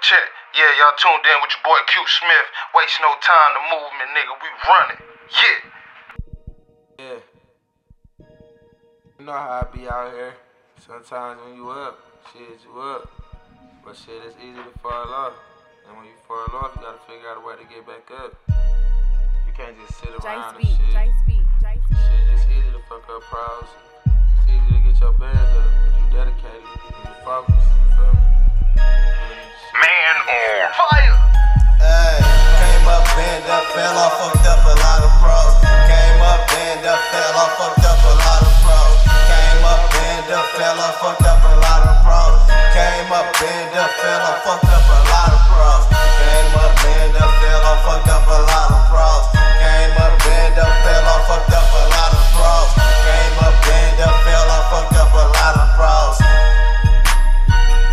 check. Yeah, y'all tuned in with your boy Q Smith. Waste no time, the movement, nigga. We running. Yeah. You know how I be out here. Sometimes when you up, you up. But shit, it's easy to fall off. And when you fall off, you gotta figure out a way to get back up. You can't just sit around and shit. Shit, it's easy to fuck up pros. It's easy to get your bands up if you dedicated and you focus. You feel me? Man on fire! Hey, came up, bend up, fell off, fucked up a lot of pros. Came up, bend up, fell off, fucked up a lot of pros. Came up, bend up, fell off, fucked up a lot of pros. Came up, bend up, fell off, fucked up a lot of pros. Came up, bend up, fell off, fucked up a lot of pros. Came up, bend up, fell off, fucked up a lot of pros. Came up, bend up, fell off, fucked up a lot of pros.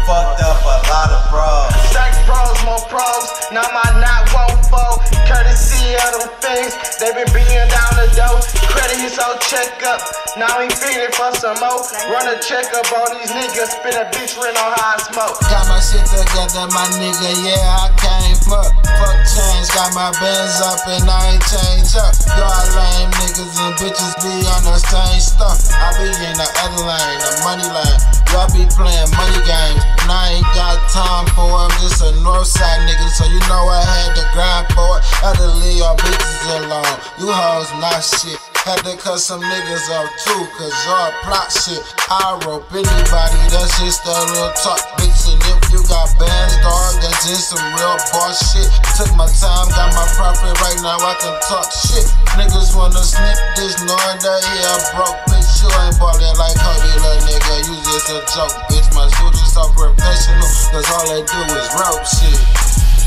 Fucked up a lot of pros. Sex pros, more pros. Now my knot won't fold. Courtesy of them things. They been beating down the door. Credit his whole checkup. Now he feeding for some more. Run a checkup on these niggas. Spin a bitch rent on how I smoke. Got my shit together, my nigga. Yeah, I came up. Fuck change. Got my bands up and I ain't changed up. Y'all lame niggas and bitches be on the same stuff. I be in the other lane, the money lane. Y'all be playing money games. And I ain't got time for it. I'm just a Northside nigga, so you know I had to grind for it. Had to leave y'all bitches alone. You hoes not shit. Had to cut some niggas off too, cause y'all plot shit. I rope anybody, that's just a little talk, bitch. And if you got bands, dog, that's just some real boss shit. Took my time, got my profit, right now I can talk shit. Niggas wanna sneak this, knowing that yeah, broke, bitch. You ain't ballin' like Cody, little nigga. You just a joke, bitch. My shooters are professional, cause all they do is rope shit.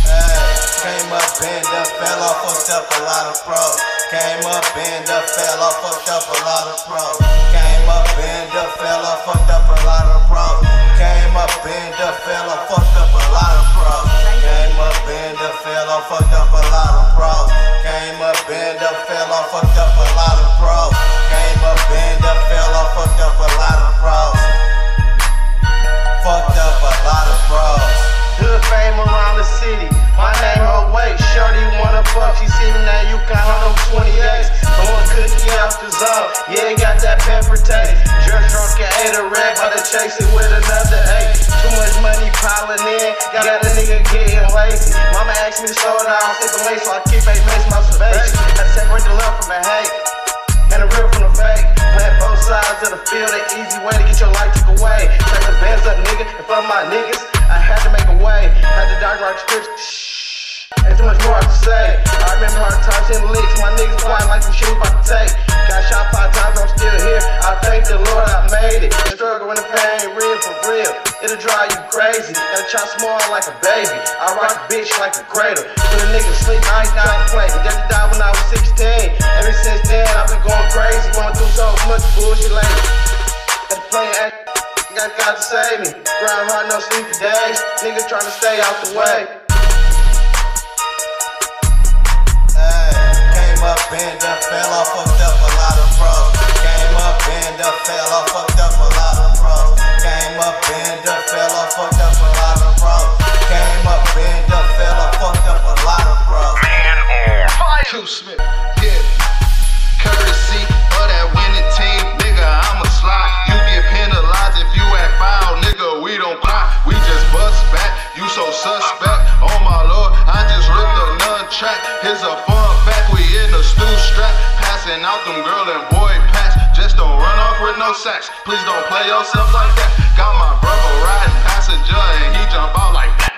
Hey, came up, bend up, fell off, fucked up a lot of pros. Came up, bend up, fell off, fucked up a lot of pros. Came up, bend up, fell off, fucked up a lot of pros. Came up, bend up, fell off, fucked up a lot of pros. Came up, bend up, fell off, fucked up a lot of pros. Came up, bend up, fell off, fucked up a lot of pros. Came up, bend up, fell off, fucked up a lot of pros. Fucked up a lot of pros. Hood fame around the city. My name her weight. Shorty wanna fuck. She see me now. You count on them 28s. Throwing cookie off the zone. Yeah, got that pepper taste. Just drunk and ate a red, but to chase it with another 8. Too much money piling in. Got a nigga getting lazy. Mama asked me to slow down. Stick away, so I keep a mace motivation. I separate the love from the hate and the real from the fake. Plant both sides of the field. The easy way to get your life took away. Take the bands up, nigga. And for my niggas, I had to make a way. Had to dodge rock scripts. Ain't too much more to say. I remember hard times in the leaks. My niggas quiet like some shit we about to take. Got shot 5 times, I'm still here. I thank the Lord I made it. The struggle and the pain real for real. It'll drive you crazy. Gotta try small like a baby. I rock a bitch like a cradle. When a nigga sleep, I ain't not playing. Daddy died when I was 16. Ever since then, I've been going crazy. Going through so much bullshit lately. Had to play act. Got God to save me. Grind hard, no sleep for days. Niggas trying to stay out the way. Came up, bend up, fell off, fucked up a lot of pros. Came up, bend up, fell off, fucked up a lot of pros. Came up, bend up, fell off, fucked up a lot of pros. Came up, bend up, fell off, fucked up a lot of pros. Man on fire! Q Smith, yeah. Courtesy of that winning team, nigga, I'ma slide. You get penalized if you act foul, nigga, we don't cry. We just bust back, you so suspect. Oh my lord, I just ripped a nunchuck. Here's a fun fact, we in the stew strap. Passing out them girl and boy packs. Just don't run off with no sacks. Please don't play yourself like that. Got my brother riding passenger and he jump out like that.